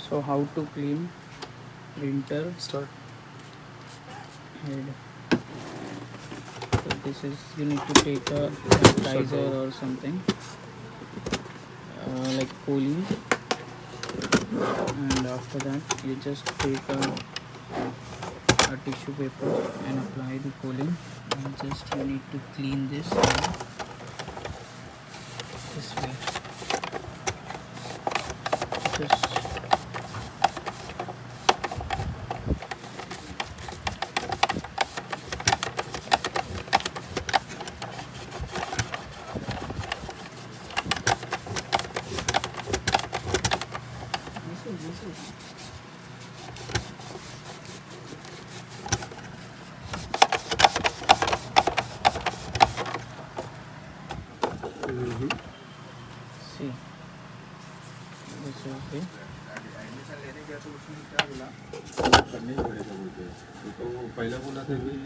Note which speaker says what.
Speaker 1: So how to clean printer
Speaker 2: Start.
Speaker 1: head. So this is, you need to take a sanitizer or something like choline, and after that you just take a tissue paper and apply the choline, and just you need to clean this way. Just this is see, this is the
Speaker 3: admission लेने गया तो उसने क्या बोला करने ही पड़ेगा बोलते हैं तो पहले बोला था कि